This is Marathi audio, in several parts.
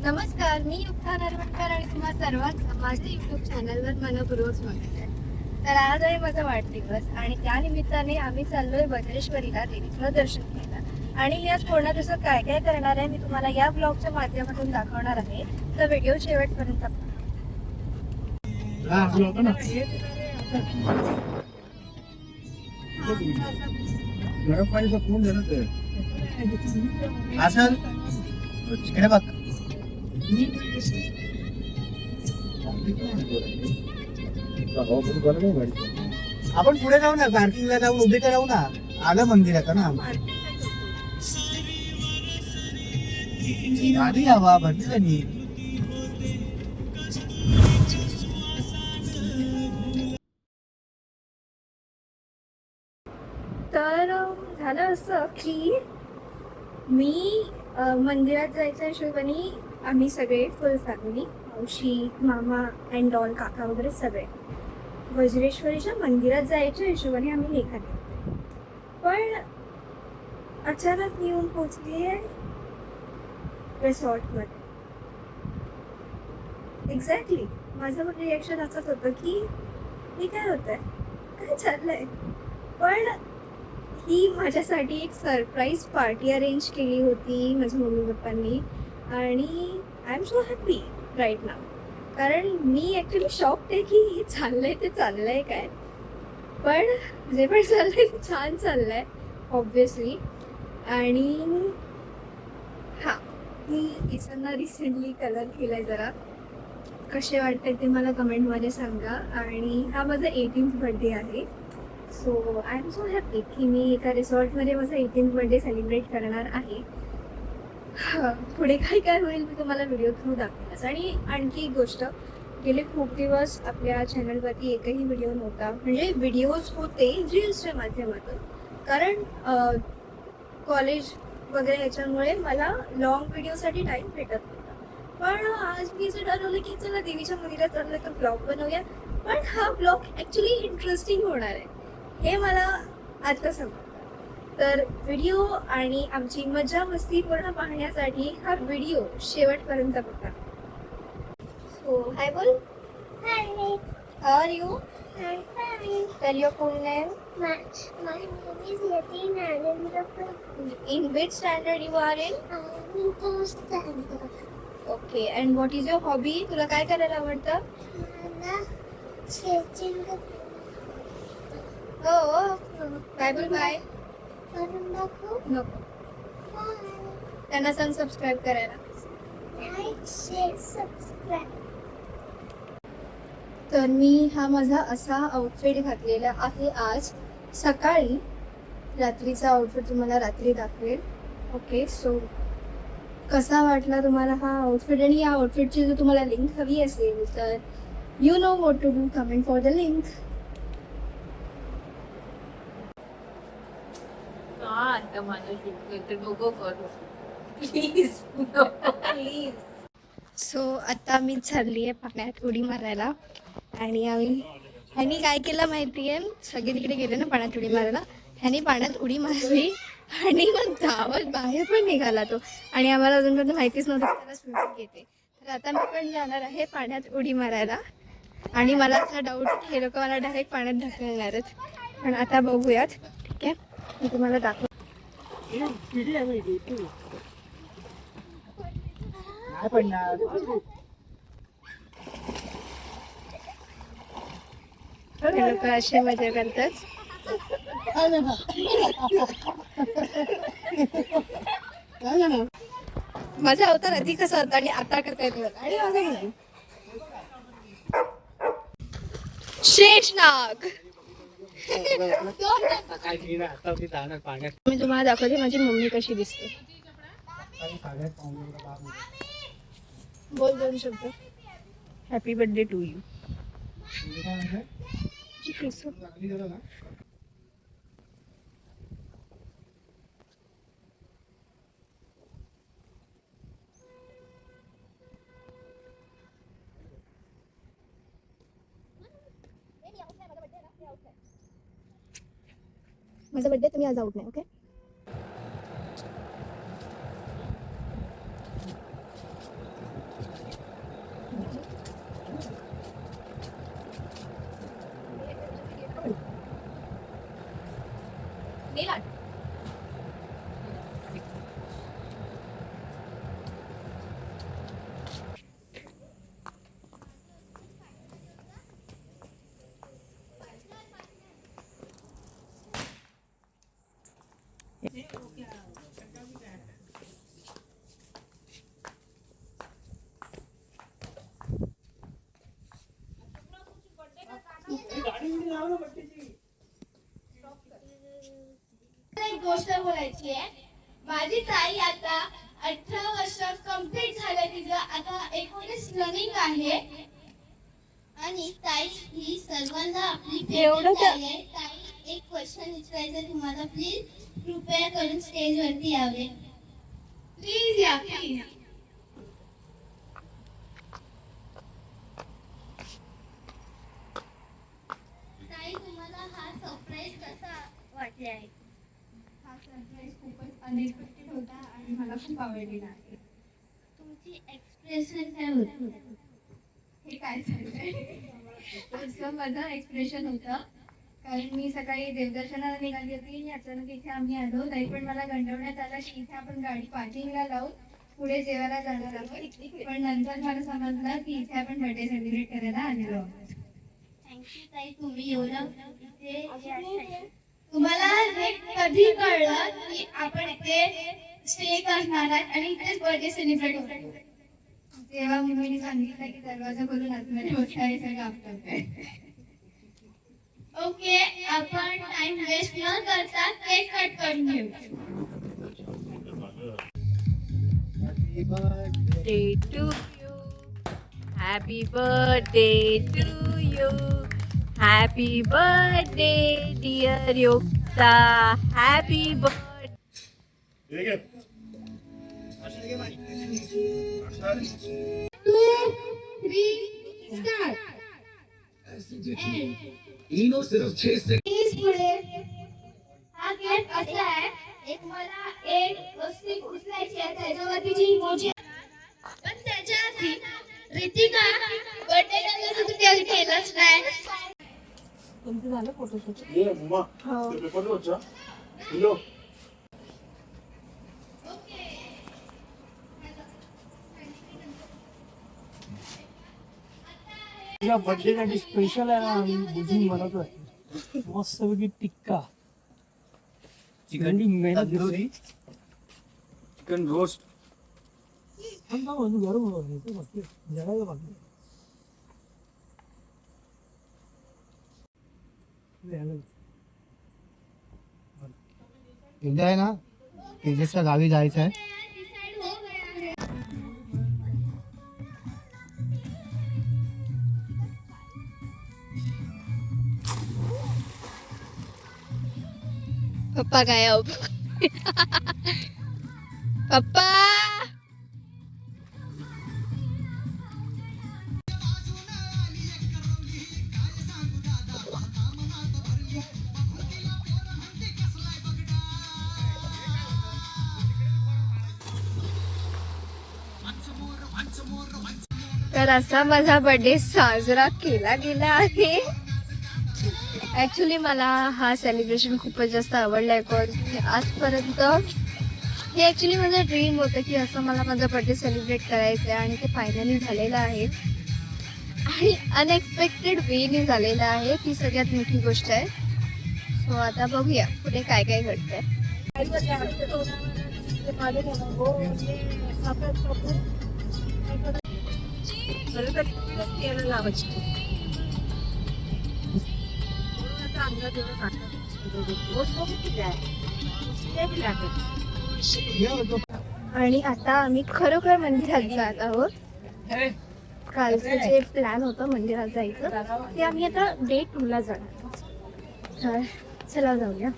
नमस्कार, मी युक्ता नरवटकर आणि तुम्हा सर्वांचं माझ्या युट्यूब चॅनलवर मनपूर्वक स्वागत आहे. तर आज आहे माझा वाढदिवस आणि त्या निमित्ताने आम्ही चाललोय बद्रेश्वरीला देवीचं दर्शन घ्यायला. आणि याच पूर्ण दिवसात काय काय करणार आहे मी तुम्हाला या ब्लॉगच्या माध्यमातून दाखवणार आहे. तर व्हिडिओ शेवटपर्यंत पहा. गरम पाणीचा फोन देणार ते असं तिकडे बघ. आपण पुढे जाऊ ना, पार्किंगला जाऊन उभे राहू ना. आलं मंदिरात ना गाडी हवा भरती त्यांनी. तर झालं असं की मी मंदिरात जायच्या हिशोबाने आम्ही सगळे फुल फॅमिली, मावशी, मामा अँड ऑल, काका वगैरे सगळे वज्रेश्वरीच्या मंदिरात जायच्या हिशोबाने आम्ही निघाले. पण अचानक मी येऊन पोचली आहे रिसॉर्टमध्ये. एक्झॅक्टली माझं पण रिॲक्शन असंच होतं की हे काय होतंय, काय चाललंय. पण ही माझ्यासाठी एक सरप्राईज पार्टी अरेंज केली होती माझ्या मम्मी पप्पांनी आणि I am so happy right नाव. कारण मी ॲक्च्युली शॉक्ड आहे की हे चाललंय काय. पण जे पण चाललंय ते छान चाललंय ऑब्विसली. आणि हां, मी इसांना रिसेंटली कलर केला आहे. जरा कसे वाटते ते मला कमेंटमध्ये सांगा. आणि हा माझा 18th बर्थडे आहे. So I am so happy की मी एका रिसॉर्टमध्ये माझा 18th बर्थडे सेलिब्रेट करणार आहे. पुढे काय होईल मी तुम्हाला व्हिडिओ थ्रू दाखवेलच. आणि आणखी एक गोष्ट, गेले खूप दिवस आपल्या चॅनलवरती एकही व्हिडिओ नव्हता. म्हणजे व्हिडिओज होते रील्सच्या माध्यमातून, कारण कॉलेज वगैरे ह्याच्यामुळे मला लॉंग व्हिडिओसाठी टाईम भेटत नव्हता. पण आज मी असं ठरवलं की चला देवीच्या मंदिरात चाललं तर ब्लॉग बनवूया. पण हा ब्लॉग ॲक्च्युली इंटरेस्टिंग होणार आहे हे मला आता समजलं. तर व्हिडिओ आणि आमची मजा मस्ती पूर्ण पाहण्यासाठी हा व्हिडिओ शेवटपर्यंत बघा. सो हाय बोल. Hi, how are you? I'm fine. Tell your full name. My name is Yatin Narendra. In which standard you are in? I'm in first standard. Okay. And what is your hobby? तुला काय करायला आवडतं? मला sketching हो. बाय बोल. बाय करून दाखव. नको. Bye. त्यांना सांग सबस्क्राईब करायला. Like, share, subscribe. तर मी हा माझा असा आउटफिट घातलेला आहे आज सकाळी. रात्रीचा आउटफिट तुम्हाला रात्री दाखवेल. ओके. सो कसा वाटला तुम्हाला हा आउटफिट? आणि या आउटफिटची जर तुम्हाला लिंक हवी असेल तर you know what to do, comment for the link. So आता मी चालली आहे पाण्यात उडी मारायला. आणि ह्यानी काय केलं माहिती आहे, सगळे तिकडे गेले ना पाण्यात उडी मारायला, ह्यानी पाण्यात उडी मारली आणि मग धावत बाहेर पण निघाला तो. आणि आम्हाला अजून माहितीच नव्हतं की त्याला स्विमिंग येते. तर आता मी पण जाणार आहे पाण्यात उडी मारायला. आणि मला असा डाऊट हे लोक मला डायरेक्ट पाण्यात ढकलणारच. पण आता बघूयात. ठीक आहे, मी तुम्हाला दाखव. काय पडणार? हे लोक असे मजा करतात. माझा अवतार आधी कसा होता आणि आता कसा येतो. आणि माझा शेषनाग. मी तुम्हाला दाखवते माझी मम्मी कशी दिसते. बोल 2 शब्द. Happy birthday to you. माझा बर्थडे तुम्ही आज आउट नाही. ओके. ओके, माझी ताई आता 18 वर्ष कंप्लीट झालं तिचं, आता 19 रनिंग आहे. आणि ताई ही सर्वांना आपली एवढं favorite ताई आहे. ताई, एक क्वेश्चन विचारायचं तुम्हाला, प्लीज कृपया करून स्टेज वरती यावे. प्लीज या, प्लीज. ताई, तुम्हाला हा सरप्राईज कसा वाटले आहे? हा सरप्राईज खूपच अनएक्सपेक्टेड होता आणि मला खूप आवडलेला आहे. तुमची एक्सप्रेशन काय होतं? हे काय झालंय असं माझं एक्सप्रेशन होतं, कारण मी सकाळी देवदर्शनाला निघाली होती आणि अचानक इथे आम्ही आलो. तरी पण मला गंडवण्यात आलं की इथे आपण गाडी पार्किंगला लावून पुढे जेवायला जाणार आहोत. पण नंतर मला समजलं की इथे आपण बर्थडे सेलिब्रेट करायला आलेलो आहोत. थँक्यू ताई, तुम्ही एवढं इथे तुम्हाला हे कधी कळलं की आपण इथे स्टे करणार आहे आणि इथेच बर्थडे सेलिब्रेट होणार? तेव्हा मम्मीने सांगितलं की दरवाजा खोलून आतमध्ये बसायचं काम करतोय. ओके, आपण टाइम वेस्ट न करता केक कट करून घेऊ. Happy birthday. Day to you. Happy birthday to you. Happy birthday, dear Yokta. Happy birthday. Two, three, start. तीनों सिर्फ 6 सेकंड प्लीज पुढे. हा केक असा आहे, एक मला एक वस्तू उचलायची आहे, त्याच्यावरती जी इमोजी पण त्याच्या आधी रितिका बर्थडे केला तर त्याला केलंच नाही. तुमचं झालं फोटोशूट? ये मम्मा ते पेपर लो अच्छा लो तुझ्या बर्थडे साठी स्पेशल आहे ना, आम्ही बुझून बनवतोय मस्तपैकी टिक्का चिकन मेहनत घेतली. चिकन रोस्ट बरोबर जगायला बाकी उद्या आहे ना तेजसच्या गावी जायचं आहे. डिसाइड हो गया है. पप्पा गायब. पप्पा तर असा माझा बर्थडे साजरा केला गेला आहे. ऍक्च्युली मला हा सेलिब्रेशन खूपच जास्त आवडला आहे. बिकॉज आजपर्यंत हे ऍक्च्युली माझं ड्रीम होतं की असं मला माझा बर्थडे सेलिब्रेट करायचं आहे आणि ते फायनली झालेलं आहे आणि अनएक्सपेक्टेड वेनी झालेलं आहे. ती सगळ्यात मोठी गोष्ट आहे. सो आता बघूया पुढे काय काय घडतंय. आणि आता आम्ही खरोखर मंदिरात जात आहोत. कालचं जे प्लॅन होतं मंदिरात जायचं ते आम्ही आता डे 2 ला जाणार. तर चला जाऊया.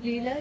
लीला